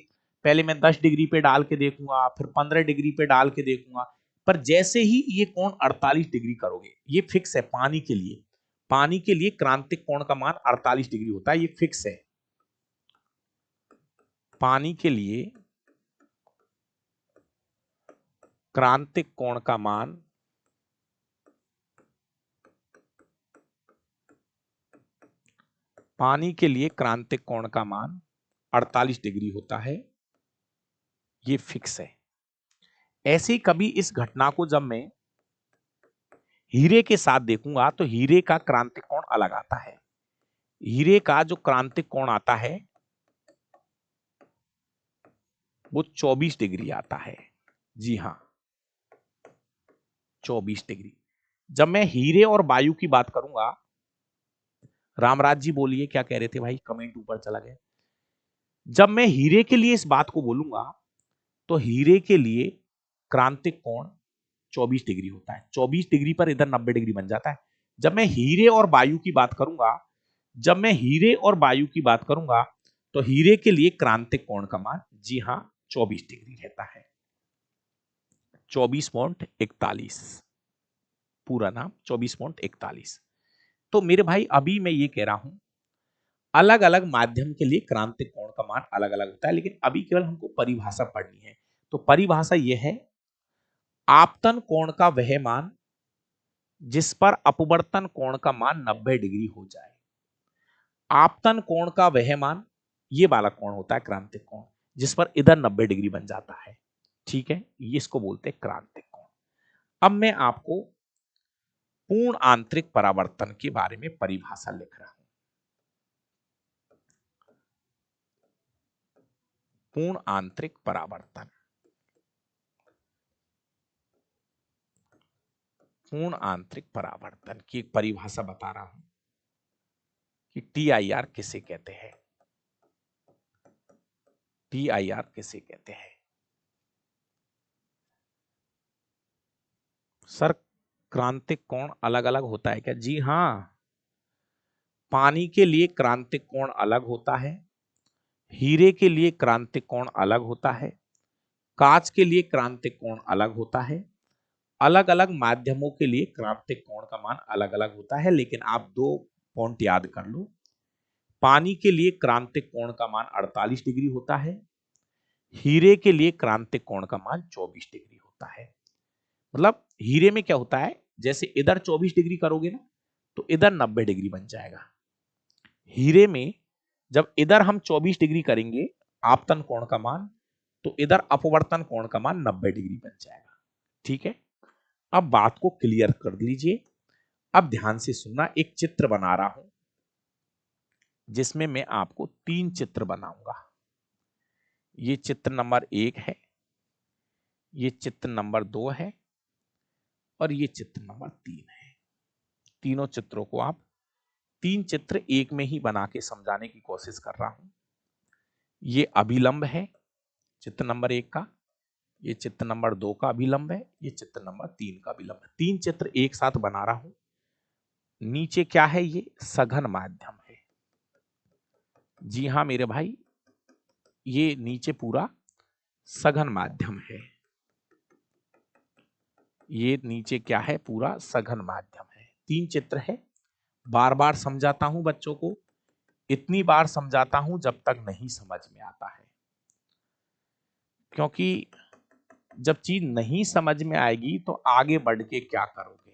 पहले मैं 10 डिग्री पे डाल के देखूंगा, फिर 15 डिग्री पे डाल के देखूंगा, पर जैसे ही ये कोण 48 डिग्री करोगे, ये फिक्स है पानी के लिए। पानी के लिए क्रांतिक कोण का मान 48 डिग्री होता है, ये फिक्स है। पानी के लिए क्रांतिक कोण का मान पानी के लिए क्रांतिक कोण का मान 48 डिग्री होता है, ये फिक्स है। ऐसे ही कभी इस घटना को जब मैं हीरे के साथ देखूंगा, तो हीरे का क्रांतिक कोण अलग आता है। हीरे का जो क्रांतिक कोण आता है वो 24 डिग्री आता है। जी हां, 24 डिग्री। जब मैं हीरे और वायु की बात करूंगा, रामराज जी बोलिए क्या कह रहे थे भाई, कमेंट ऊपर चला गया। जब मैं हीरे के लिए इस बात को बोलूंगा, तो हीरे के लिए क्रांतिक कोण 24 डिग्री होता है। 24 डिग्री पर इधर 90 डिग्री बन जाता है। जब मैं हीरे और वायु की बात करूंगा, जब मैं हीरे और वायु की बात करूंगा, तो हीरे के लिए क्रांतिक कोण का मान, जी हां, 24 डिग्री रहता है। 24.41, पूरा नाम 24.41। तो मेरे भाई, अभी मैं ये कह रहा हूं, अलग अलग माध्यम के लिए क्रांतिक कोण का मान अलग अलग होता है, लेकिन अभी केवल हमको परिभाषा पढ़नी है। तो परिभाषा यह है, आपतन कोण का वह मान जिस पर अपवर्तन कोण का मान 90 डिग्री हो जाए। आपतन कोण का वह मान, ये वाला कोण होता है क्रांतिक कोण, जिस पर इधर 90 डिग्री बन जाता है। ठीक है, ये इसको बोलते हैं क्रांतिक कोण। अब मैं आपको पूर्ण आंतरिक परावर्तन के बारे में परिभाषा लिख रहा हूं। पूर्ण आंतरिक परावर्तन, पूर्ण आंतरिक परावर्तन की एक परिभाषा बता रहा हूं कि TIR किसे कहते हैं। TIR किसे कहते हैं? सर, क्रांतिक कोण अलग अलग होता है क्या? जी हां, पानी के लिए क्रांतिक कोण अलग होता है, हीरे के लिए क्रांतिक कोण अलग होता है, कांच के लिए क्रांतिक कोण अलग होता है। अलग अलग माध्यमों के लिए क्रांतिक कोण का मान अलग अलग होता है, लेकिन आप दो पॉइंट याद कर लो। पानी के लिए क्रांतिक कोण का मान 48 डिग्री होता है, हीरे के लिए क्रांतिक कोण का मान 24 डिग्री होता है। मतलब हीरे में क्या होता है, जैसे इधर 24 डिग्री करोगे ना तो इधर 90 डिग्री बन जाएगा। हीरे में जब इधर हम 24 डिग्री करेंगे आपतन कोण का मान, तो इधर अपवर्तन कोण का मान 90 डिग्री बन जाएगा। ठीक है, अब बात को क्लियर कर लीजिए। अब ध्यान से सुनना, एक चित्र बना रहा हूं जिसमें मैं आपको 3 चित्र बनाऊंगा। ये चित्र नंबर 1 है, ये चित्र नंबर 2 है और ये चित्र नंबर 3 है। तीनों चित्रों को आप 3 चित्र एक में ही बना के समझाने की कोशिश कर रहा हूं। ये अभिलंब है चित्र नंबर 1 का, ये चित्र नंबर 2 का अभिलंब है, ये चित्र नंबर 3 का अभिलंब है। 3 चित्र एक साथ बना रहा हूं। नीचे क्या है, ये सघन माध्यम है। जी हां मेरे भाई, ये नीचे पूरा सघन माध्यम है। ये नीचे क्या है, पूरा सघन माध्यम है। 3 चित्र है। बार बार समझाता हूं बच्चों को, इतनी बार समझाता हूं जब तक नहीं समझ में आता है, क्योंकि जब चीज नहीं समझ में आएगी तो आगे बढ़ के क्या करोगे।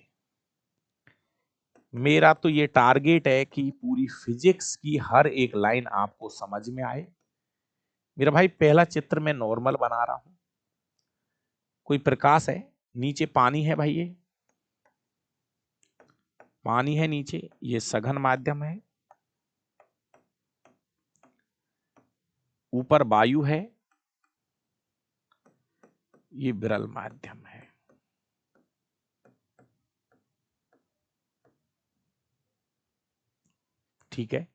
मेरा तो ये टारगेट है कि पूरी फिजिक्स की हर एक लाइन आपको समझ में आए। मेरा भाई पहला चित्र मैं नॉर्मल बना रहा हूं, कोई प्रकाश है, नीचे पानी है भाई, ये पानी है नीचे, ये सघन माध्यम है, ऊपर वायु है, ये विरल माध्यम है। ठीक है,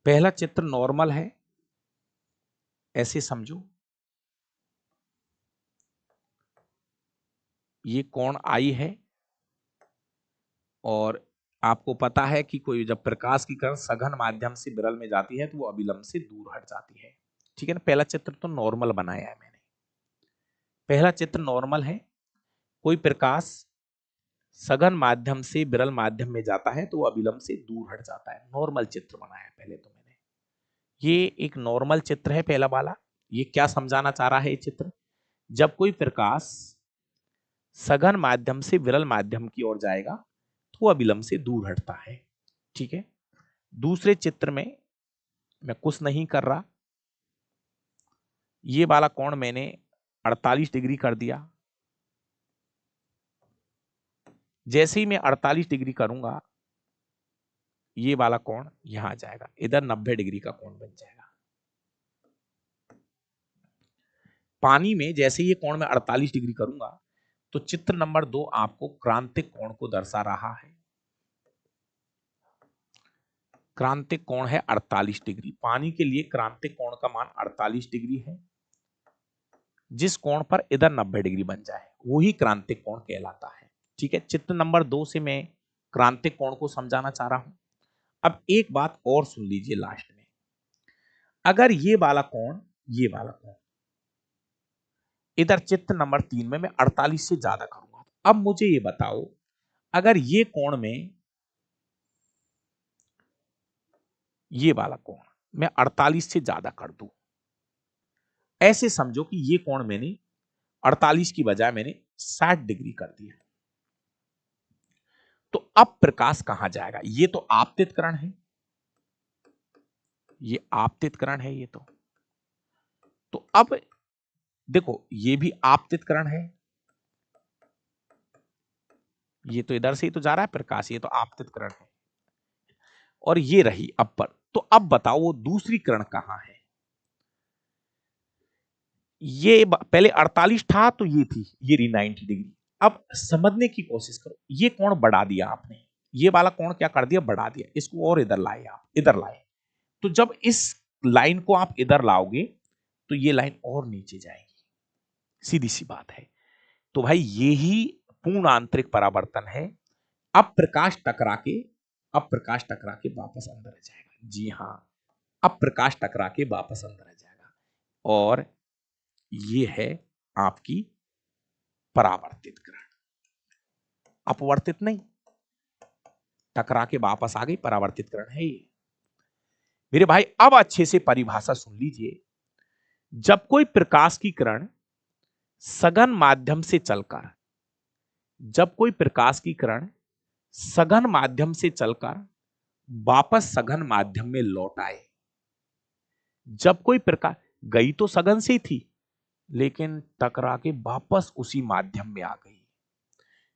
पहला चित्र नॉर्मल है, ऐसे समझो। ये कोण आई है और आपको पता है कि कोई जब प्रकाश की किरण सघन माध्यम से विरल में जाती है तो वो अभिलंब से दूर हट जाती है। ठीक है ना, पहला चित्र तो नॉर्मल बनाया है मैंने। पहला चित्र नॉर्मल है, कोई प्रकाश सघन माध्यम से विरल माध्यम में जाता है तो वो अभिलंब से दूर हट जाता है। नॉर्मल चित्र बनाया है पहले तो मैंने। ये एक नॉर्मल चित्र है पहला वाला। ये क्या समझाना चाह रहा है ये चित्र, जब कोई प्रकाश सघन माध्यम से विरल माध्यम की ओर जाएगा तो अभिलंब से दूर हटता है। ठीक है, दूसरे चित्र में मैं कुछ नहीं कर रहा, ये वाला कोण मैंने 48 डिग्री कर दिया। जैसे ही मैं 48 डिग्री करूंगा ये वाला कोण यहां आ जाएगा, इधर 90 डिग्री का कोण बन जाएगा। पानी में जैसे ये कोण मैं 48 डिग्री करूंगा तो चित्र नंबर 2 आपको क्रांतिक कोण को दर्शा रहा है। क्रांतिक कोण है 48 डिग्री। पानी के लिए क्रांतिक कोण का मान 48 डिग्री है। जिस कोण पर इधर 90 डिग्री बन जाए वही क्रांतिक कोण कहलाता है। ठीक है, चित्र नंबर 2 से मैं क्रांतिक कोण को समझाना चाह रहा हूं। अब एक बात और सुन लीजिए लास्ट में, अगर ये वाला कोण, ये वाला कोण इधर चित्र नंबर 3 में मैं 48 से ज्यादा करूंगा, अब मुझे ये बताओ, अगर ये कोण में, ये वाला कोण मैं 48 से ज्यादा कर दूं, ऐसे समझो कि ये कोण मैंने 48 की बजाय मैंने 60 डिग्री कर दिया, तो अब प्रकाश कहां जाएगा। ये तो आपतित किरण है, ये आपतित किरण है, ये तो अब देखो ये भी आपतित किरण है, ये तो इधर से ही तो जा रहा है प्रकाश, ये तो आपतित किरण है, और ये रही अपर। तो अब बताओ वो दूसरी किरण कहां है। ये पहले 48 था तो ये थी, ये रही 90 डिग्री। अब समझने की कोशिश करो, ये कोण बढ़ा दिया आपने, ये वाला कोण क्या कर दिया, बढ़ा दिया, इसको और इधर लाए, आप इधर लाए, तो जब इस लाइन को आप इधर लाओगे तो ये लाइन और नीचे जाएगी, सीधी सी बात है। तो भाई यही पूर्ण आंतरिक परावर्तन है। अब प्रकाश टकरा के, अब प्रकाश टकरा के वापस अंदर आ जाएगा। जी हां, अब प्रकाश टकरा के वापस अंदर आ जाएगा, और ये है आपकी परावर्तित किरण, अपवर्तित नहीं। टकरा के वापस आ गई, परावर्तित किरण है ये। मेरे भाई अब अच्छे से परिभाषा सुन लीजिए। जब कोई प्रकाश की किरण सघन माध्यम से चलकर जब कोई प्रकाश की किरण सघन माध्यम से चलकर वापस सघन माध्यम में लौट आए, जब कोई प्रकाश गई तो सघन से थी लेकिन टकरा के वापस उसी माध्यम में आ गई,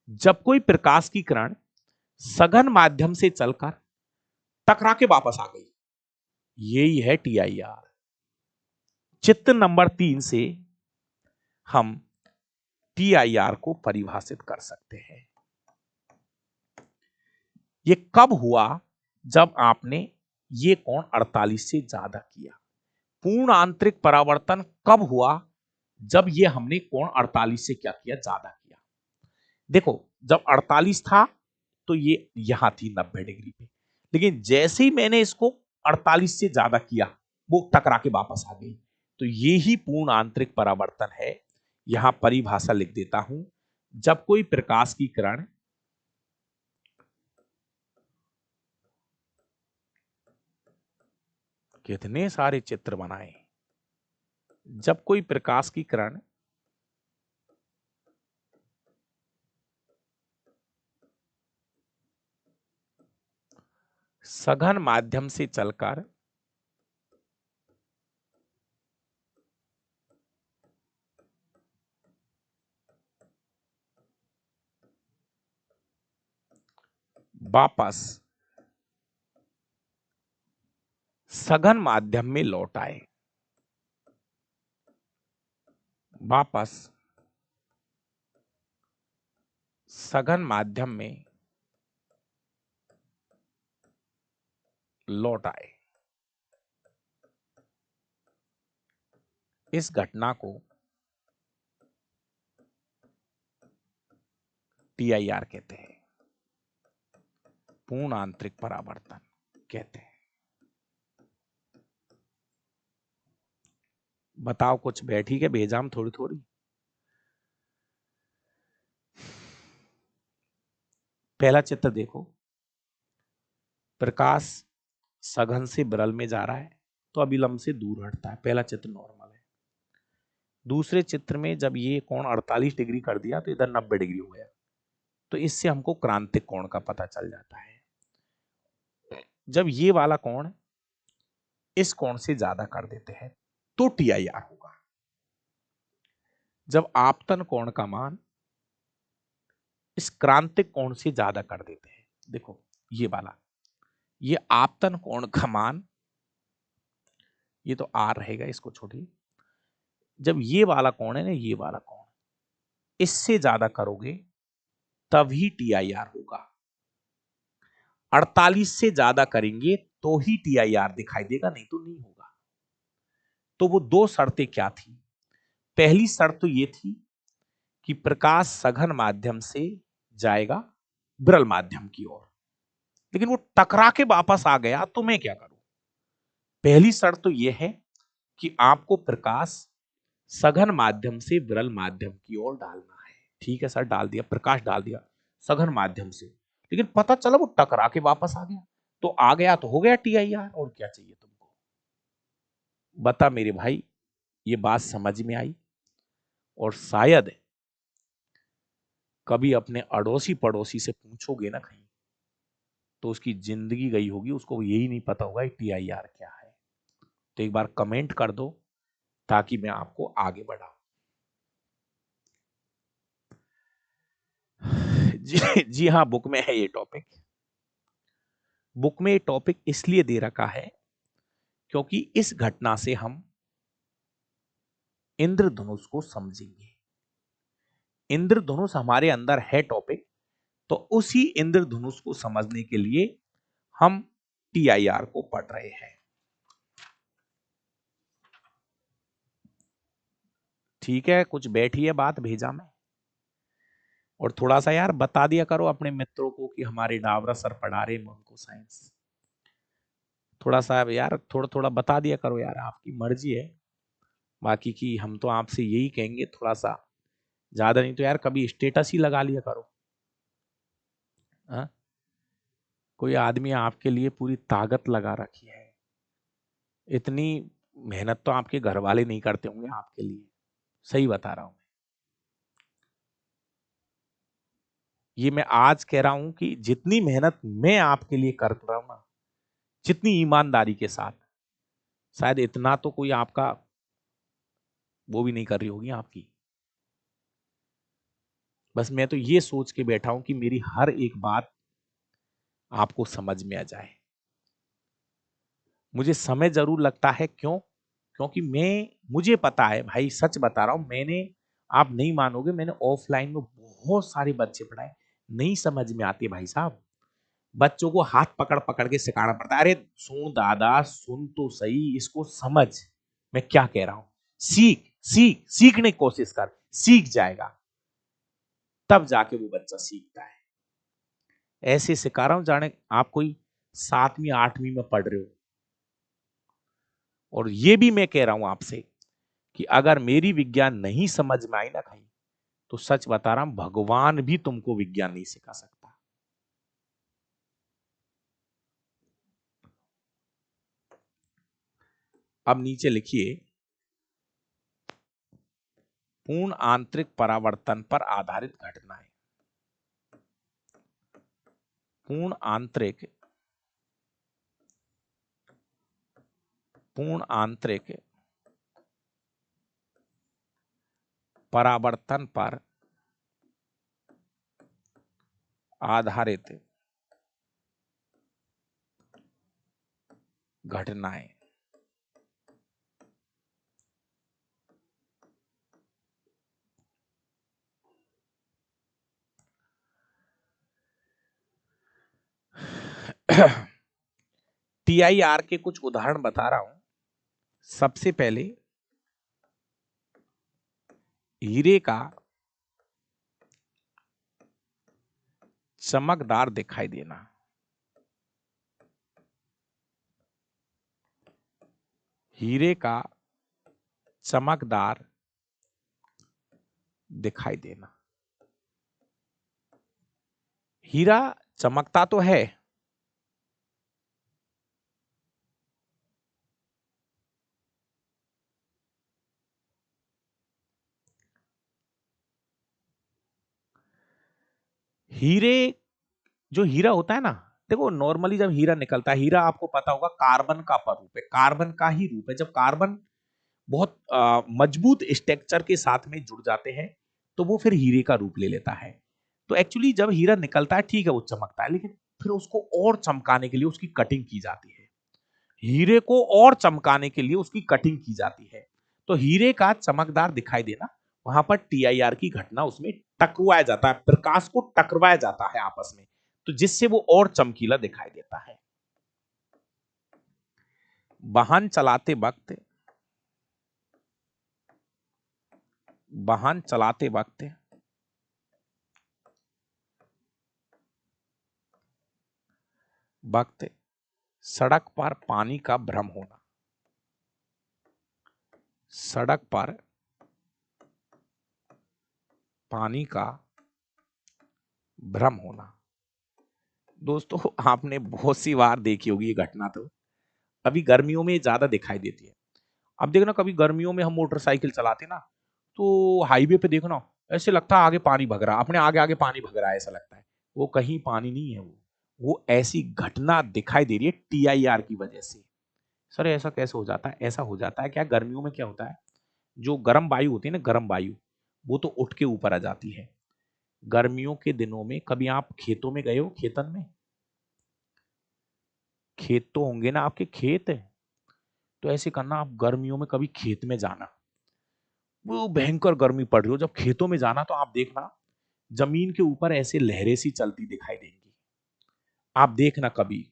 जब कोई प्रकाश की किरण सघन माध्यम से चलकर टकरा के वापस आ गई, यही है TIR। चित्र नंबर 3 से हम TIR को परिभाषित कर सकते हैं। ये कब हुआ? जब आपने ये कोण 48 से ज्यादा किया। पूर्ण आंतरिक परावर्तन कब हुआ? जब ये हमने कोण 48 से क्या किया? ज्यादा किया। देखो जब 48 था तो ये यहां थी 90 डिग्री पे, लेकिन जैसे ही मैंने इसको 48 से ज्यादा किया वो टकरा के वापस आ गई। तो ये ही पूर्ण आंतरिक परावर्तन है। यहां परिभाषा लिख देता हूं। जब कोई प्रकाश की किरण कितने सारे चित्र बनाए। जब कोई प्रकाश की किरण सघन माध्यम से चलकर वापस सघन माध्यम में लौट आए, वापस सघन माध्यम में लौट आए, इस घटना को TIR कहते हैं, पूर्ण आंतरिक परावर्तन कहते हैं। बताओ कुछ बैठी के भेजाम थोड़ी थोड़ी। पहला चित्र देखो, प्रकाश सघन से विरल में जा रहा है तो अभिलंब से दूर हटता है। पहला चित्र नॉर्मल है। दूसरे चित्र में जब ये कोण 48 डिग्री कर दिया तो इधर 90 डिग्री हो गया, तो इससे हमको क्रांतिक कोण का पता चल जाता है। जब ये वाला कोण इस कोण से ज्यादा कर देते हैं तो TIR होगा। जब आपतन कोण का मान इस क्रांतिक कोण से ज्यादा कर देते हैं, देखो ये वाला, ये आपतन कोण का मान, ये तो R रहेगा, इसको छोड़िए। जब ये वाला कोण है ना, ये वाला कोण इससे ज्यादा करोगे तभी TIR होगा। 48 से ज्यादा करेंगे तो ही TIR दिखाई देगा, नहीं तो नहीं होगा। तो वो दो शर्तें क्या थी? पहली शर्त तो ये थी कि प्रकाश सघन माध्यम से जाएगा विरल माध्यम की ओर, लेकिन वो टकरा के वापस आ गया तो मैं क्या करूं? पहली शर्त तो यह है कि आपको प्रकाश सघन माध्यम से विरल माध्यम की ओर डालना है। ठीक है सर, डाल दिया, प्रकाश डाल दिया सघन माध्यम से, लेकिन पता चला वो टकरा के वापस आ गया। तो आ गया तो हो गया TIR, और क्या चाहिए तुमको? बता मेरे भाई, ये बात समझ में आई? और शायद कभी अपने अड़ोसी पड़ोसी से पूछोगे ना कहीं, तो उसकी जिंदगी गई होगी, उसको यही नहीं पता होगा TIR क्या है। तो एक बार कमेंट कर दो ताकि मैं आपको आगे बढ़ाऊं। जी हाँ, बुक में है ये टॉपिक। बुक में ये टॉपिक इसलिए दे रखा है क्योंकि इस घटना से हम इंद्रधनुष को समझेंगे। इंद्रधनुष हमारे अंदर है टॉपिक, तो उसी इंद्रधनुष को समझने के लिए हम TIR को पढ़ रहे हैं। ठीक है, कुछ बैठी है बात भेजा मैं। और थोड़ा सा यार बता दिया करो अपने मित्रों को कि हमारे डावरा सर पढ़ा रहे हैं उनको साइंस। थोड़ा सा यार थोड़ा थोड़ा बता दिया करो यार, आपकी मर्जी है। बाकी की हम तो आपसे यही कहेंगे, थोड़ा सा ज्यादा नहीं तो यार कभी स्टेटस ही लगा लिया करो। हाँ, कोई आदमी आपके लिए पूरी ताकत लगा रखी है, इतनी मेहनत तो आपके घर वाले नहीं करते होंगे आपके लिए। सही बता रहा हूं। ये मैं आज कह रहा हूं कि जितनी मेहनत मैं आपके लिए कर रहा हूं ना, जितनी ईमानदारी के साथ, शायद इतना तो कोई आपका वो भी नहीं कर रही होगी आपकी। बस मैं तो ये सोच के बैठा हूं कि मेरी हर एक बात आपको समझ में आ जाए। मुझे समय जरूर लगता है, क्यों? क्योंकि मुझे पता है भाई, सच बता रहा हूं। आप नहीं मानोगे, मैंने ऑफलाइन में बहुत सारे बच्चे पढ़ाए। नहीं समझ में आती है भाई साहब। बच्चों को हाथ पकड़ पकड़ के सिखाना पड़ता है। अरे सुन दादा, सुन तो सही, इसको समझ, मैं क्या कह रहा हूं। सीख सीख सीखने की कोशिश कर, सीख जाएगा, तब जाके वो बच्चा सीखता है। ऐसे सिखा रहा हूं जाने आप कोई 7वीं 8वीं में पढ़ रहे हो। और ये भी मैं कह रहा हूं आपसे कि अगर मेरी विज्ञान नहीं समझ में आई ना कहीं, तो सच बता रहा हूं, भगवान भी तुमको विज्ञान नहीं सिखा सकता। अब नीचे लिखिए, पूर्ण आंतरिक परावर्तन पर आधारित घटनाएं। पूर्ण आंतरिक परावर्तन पर आधारित घटनाएं। TIR के कुछ उदाहरण बता रहा हूं। सबसे पहले, हीरे का चमकदार दिखाई देना। हीरे का चमकदार दिखाई देना। हीरा चमकता तो है, हीरे जो हीरा होता है ना, देखो नॉर्मली जब हीरा निकलता है, हीरा आपको पता होगा कार्बन का स्वरूप है, कार्बन का ही रूप है। जब कार्बन बहुत मजबूत स्ट्रक्चर के साथ में जुड़ जाते हैं, तो वो फिर हीरे का रूप ले लेता है। तो एक्चुअली जब हीरा निकलता है, ठीक है, वो चमकता है, लेकिन फिर उसको और चमकाने के लिए उसकी कटिंग की जाती है। हीरे को और चमकाने के लिए उसकी कटिंग की जाती है। तो हीरे का चमकदार दिखाई देना, वहां पर TIR की घटना, उसमें टकराया जाता है, प्रकाश को टकराया जाता है आपस में, तो जिससे वो और चमकीला दिखाई देता है। वाहन चलाते वक्त, वाहन चलाते वक्त वक्त सड़क पर पानी का भ्रम होना। सड़क पर पानी का भ्रम होना। दोस्तों, आपने बहुत सी बार देखी होगी ये घटना। तो अभी गर्मियों में ज्यादा दिखाई देती है। अब देखना, कभी गर्मियों में हम मोटरसाइकिल चलाते ना, तो हाईवे पे देखना, ऐसे लगता है आगे पानी भग रहा, अपने आगे आगे पानी भग रहा है, ऐसा लगता है। वो कहीं पानी नहीं है, वो ऐसी घटना दिखाई दे रही है TIR की वजह से। सर ऐसा कैसे हो जाता है? ऐसा हो जाता है क्या, गर्मियों में क्या होता है, जो गर्म वायु होती है ना, गर्म वायु, वो तो उठ के ऊपर आ जाती है। गर्मियों के दिनों में कभी आप खेतों में गए हो? खेतन में खेत तो होंगे ना आपके, खेत। तो ऐसे करना, आप गर्मियों में कभी खेत में जाना, वो भयंकर गर्मी पड़ रही हो, जब खेतों में जाना, तो आप देखना जमीन के ऊपर ऐसे लहरें सी चलती दिखाई देंगी। आप देखना कभी,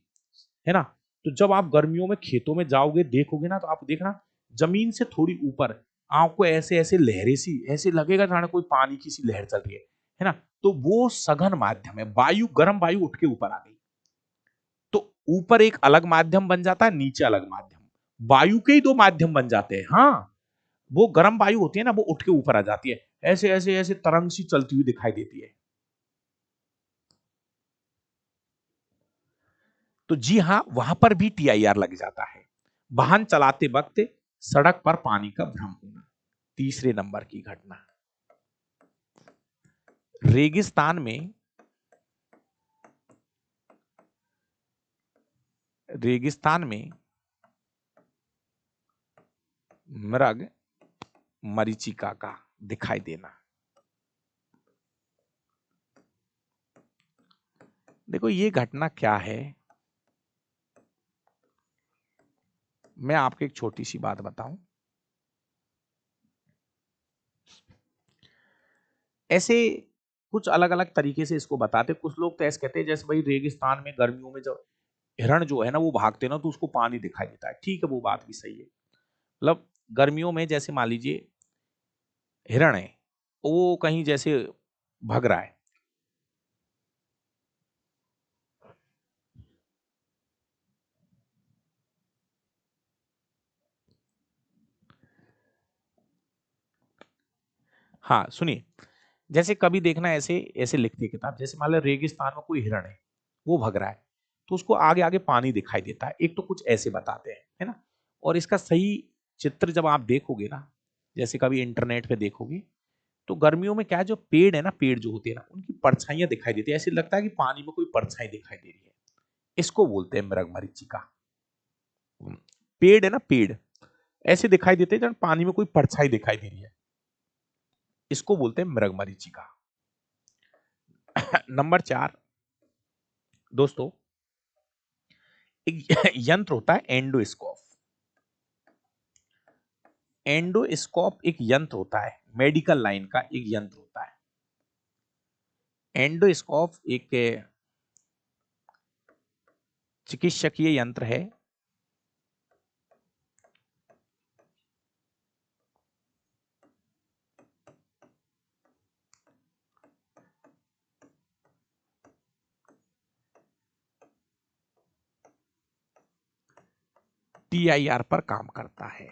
है ना। तो जब आप गर्मियों में खेतों में जाओगे, देखोगे ना, तो आप देखना जमीन से थोड़ी ऊपर आपको ऐसे ऐसे लहरें सी, ऐसे लगेगा जाने कोई पानी की सी लहर चल रही है ना। तो वो सघन माध्यम है, वायु, गर्म वायु उठ के ऊपर आ गई। तो ऊपर एक अलग माध्यम बन जाता है, नीचे अलग माध्यम, वायु के ही दो माध्यम बन जाते हैं। हाँ, वो गर्म वायु होती है ना, वो उठ के ऊपर आ जाती है, ऐसे ऐसे ऐसे तरंग सी चलती हुई दिखाई देती है। तो जी हां, वहां पर भी टीआईआर लग जाता है। वाहन चलाते वक्त सड़क पर पानी का भ्रम होना, तीसरे नंबर की घटना। रेगिस्तान में मृग मरीचिका का दिखाई देना। देखो ये घटना क्या है, मैं आपको एक छोटी सी बात बताऊं। ऐसे कुछ अलग अलग तरीके से इसको बताते, कुछ लोग तो ऐसे कहते हैं जैसे भाई रेगिस्तान में गर्मियों में जब हिरण जो है ना वो भागते ना तो उसको पानी दिखाई देता है। ठीक है, वो बात भी सही है। मतलब गर्मियों में जैसे मान लीजिए हिरण है, वो कहीं जैसे भग रहा है, हाँ सुनिए, जैसे कभी देखना ऐसे ऐसे लिखती है किताब, जैसे मान लो रेगिस्तान में कोई हिरण है, वो भग रहा है, तो उसको आगे आगे पानी दिखाई देता है, एक तो कुछ ऐसे बताते हैं, है ना। और इसका सही चित्र जब आप देखोगे ना, जैसे कभी इंटरनेट पे देखोगे, तो गर्मियों में क्या है, जो पेड़ है ना, पेड़ जो होते हैं ना, उनकी परछाइयां दिखाई देती है, ऐसे लगता है कि पानी में कोई परछाई दिखाई दे रही है। इसको बोलते हैं मृगमरीचिका। पेड़ है ना, पेड़ ऐसे दिखाई देते हैं जब पानी में कोई परछाई दिखाई दे रही है, इसको बोलते हैं मृगमरीचिका। नंबर 4 दोस्तों, एक यंत्र होता है एंडोस्कोप। एंडोस्कोप एक यंत्र होता है, मेडिकल लाइन का एक यंत्र होता है। एंडोस्कोप एक चिकित्सकीय यंत्र है। टीआईआर पर काम करता है।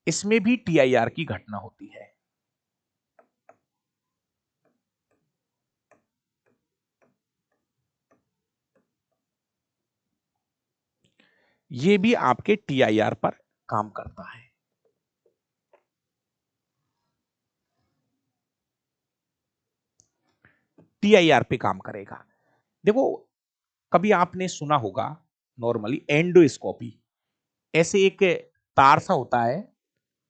इसमें भी टीआईआर की घटना होती है। ये भी आपके टीआईआर पर काम करता है। टीआईआर पे काम करेगा। देखो कभी आपने सुना होगा, नॉर्मली एंडोस्कोपी, ऐसे एक तार सा होता है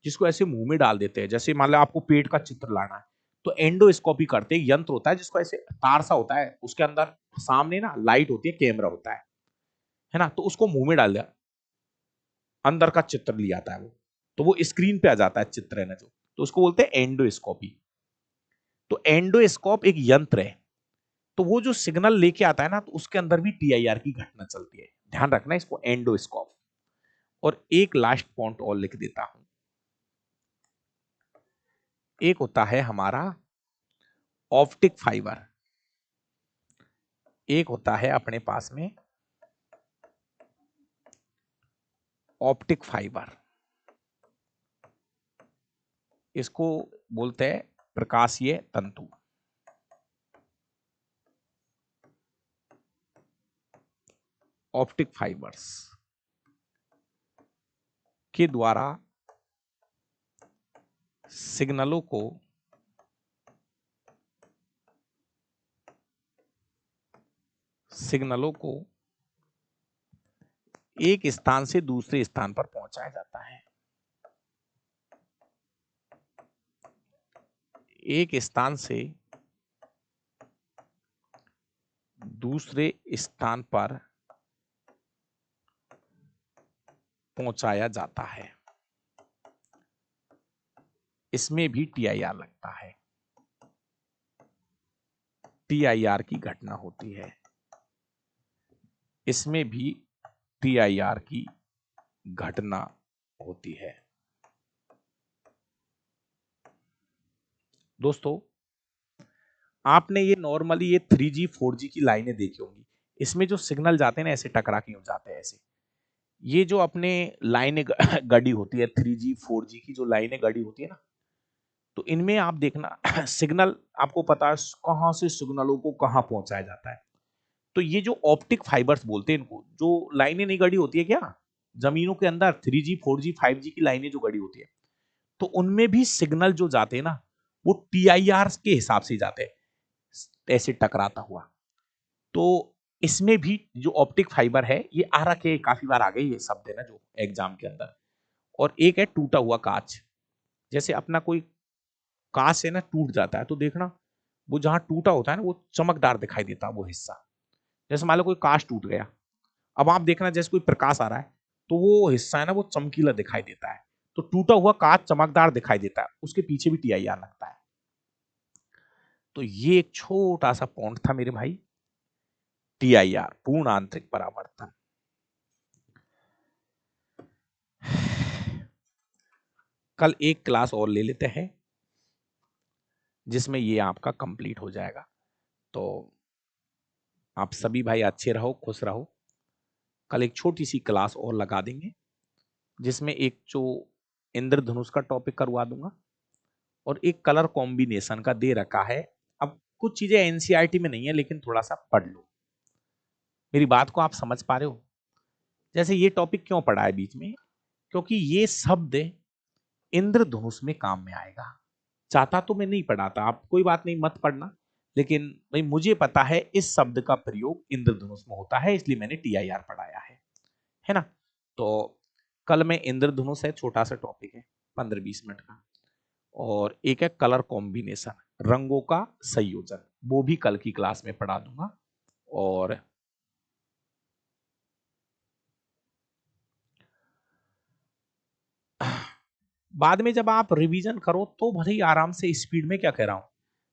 जिसको ऐसे मुंह में डाल देते हैं, जैसे मान लो आपको पेट का चित्र लाना है, तो एंडोस्कोपी करते हैं, यंत्र होता है जिसको ऐसे तार सा होता है, उसके अंदर सामने ना लाइट होती है, कैमरा होता है ना, तो उसको मुंह में डाल दिया, अंदर का चित्र लिया आता है वो, तो वो स्क्रीन पे आ जाता है चित्र है ना जो, तो उसको बोलते हैं एंडोस्कोपी। तो एंडोस्कोप एक यंत्र है, तो वो जो सिग्नल लेके आता है ना, तो उसके अंदर भी टीआईआर की घटना चलती है, ध्यान रखना इसको, एंडोस्कोप। और एक लास्ट पॉइंट और लिख देता हूं, एक होता है हमारा ऑप्टिक फाइबर, एक होता है अपने पास में ऑप्टिक फाइबर, इसको बोलते हैं प्रकाशीय तंतु। ऑप्टिक फाइबर्स के द्वारा सिग्नलों को सिग्नलों को एक स्थान से दूसरे स्थान पर पहुंचाया जाता है। एक स्थान से दूसरे स्थान पर पहुंचाया जाता है, इसमें भी टीआईआर लगता है। टीआईआर की घटना होती है, इसमें भी टीआईआर की घटना होती है। दोस्तों आपने ये नॉर्मली ये 3G 4G की लाइनें देखी होंगी, इसमें जो सिग्नल जाते हैं ना ऐसे टकरा के हो जाते हैं ऐसे, ये जो अपने लाइनें गड़ी होती है 3G 4G की जो लाइनें गड़ी होती है ना, तो इनमें आप देखना सिग्नल आपको पता है कहां से सिग्नलों को कहां पहुंचाया जाता है, तो ये जो ऑप्टिक फाइबर्स बोलते हैं इनको, जो लाइनें नहीं गड़ी होती है क्या जमीनों के अंदर, 3G 4G 5G की लाइनें जो गड़ी होती है, तो उनमें भी सिग्नल जो जाते हैं ना वो TIR के हिसाब से जाते हैं, ऐसे टकराता हुआ। तो इसमें भी जो ऑप्टिक फाइबर है ये आ रखे, काफी बार आ गए ये शब्द है ना जो एग्जाम के अंदर। और एक है टूटा हुआ कांच, जैसे अपना कोई कांच है ना टूट जाता है तो देखना वो जहां टूटा होता है ना वो चमकदार दिखाई देता है वो हिस्सा। जैसे मान लो कोई कांच टूट गया, अब आप देखना जैसे कोई प्रकाश आ रहा है तो वो हिस्सा है ना वो चमकीला दिखाई देता है, तो टूटा हुआ कांच चमकदार दिखाई देता है, उसके पीछे भी TIR लगता है। तो ये एक छोटा सा पॉइंट था मेरे भाई, TIR पूर्ण आंतरिक परावर्तन। कल एक क्लास और ले लेते हैं जिसमें ये आपका कंप्लीट हो जाएगा। तो आप सभी भाई अच्छे रहो, खुश रहो। कल एक छोटी सी क्लास और लगा देंगे जिसमें एक जो इंद्रधनुष का टॉपिक करवा दूंगा और एक कलर कॉम्बिनेशन का दे रखा है। अब कुछ चीजें NCERT में नहीं है लेकिन थोड़ा सा पढ़ लो, मेरी बात को आप समझ पा रहे हो। जैसे ये टॉपिक क्यों पढ़ा है बीच में, क्योंकि ये शब्द इंद्रधनुष में काम में आएगा। चाहता तो मैं नहीं पढ़ाता, आप कोई बात नहीं मत पढ़ना, लेकिन भाई मुझे पता है इस शब्द का प्रयोग इंद्रधनुष में होता है इसलिए मैंने TIR पढ़ाया है ना। तो कल में इंद्रधनुष है, छोटा सा टॉपिक है 15-20 मिनट का, और एक है कलर कॉम्बिनेशन, रंगों का संयोजन, वो भी कल की क्लास में पढ़ा दूंगा। और बाद में जब आप रिवीजन करो तो भले ही आराम से स्पीड में, क्या कह रहा हूं,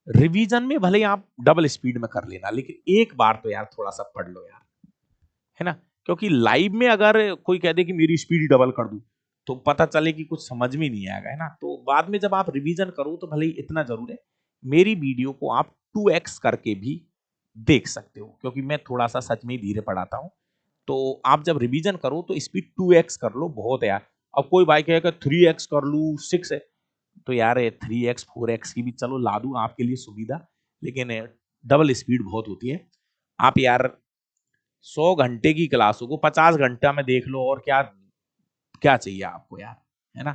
रिवीजन में भले ही आप डबल स्पीड में कर लेना, लेकिन एक बार तो यार थोड़ा सा पढ़ लो यार, है ना। क्योंकि लाइव में अगर कोई कह दे कि मेरी स्पीड डबल कर दूं तो पता चले कि कुछ समझ में नहीं आएगा, है ना। तो बाद में जब आप रिवीजन करो तो भले ही इतना जरूर है, मेरी वीडियो को आप 2x करके भी देख सकते हो, क्योंकि मैं थोड़ा सा सच में ही धीरे पढ़ाता हूं। तो आप जब रिवीजन करो तो स्पीड 2x कर लो, बहुत है यार। अब कोई भाई कहेगा 3x कर लू, 6 है, तो यार 3x 4x की भी चलो ला दूं आपके लिए सुविधा, लेकिन डबल स्पीड बहुत होती है। आप यार 100 घंटे की क्लासों को 50 घंटा में देख लो, और क्या क्या चाहिए आपको यार, है ना।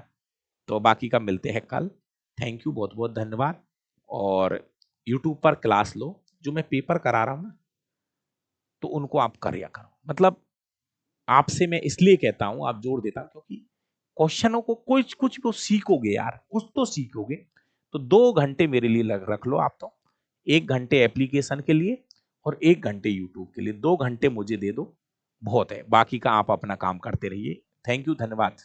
तो बाकी का मिलते हैं कल। थैंक यू, बहुत बहुत धन्यवाद। और यूट्यूब पर क्लास लो, जो मैं पेपर करा रहा हूं ना तो उनको आप करिया करो। मतलब आपसे मैं इसलिए कहता हूं, आप जोर देता हूं, क्योंकि क्वेश्चनों को कुछ कुछ तो सीखोगे यार, कुछ तो सीखोगे। तो 2 घंटे मेरे लिए रख लो आप, तो 1 घंटे एप्लीकेशन के लिए और 1 घंटे यूट्यूब के लिए, 2 घंटे मुझे दे दो, बहुत है। बाकी का आप अपना काम करते रहिए। थैंक यू, धन्यवाद।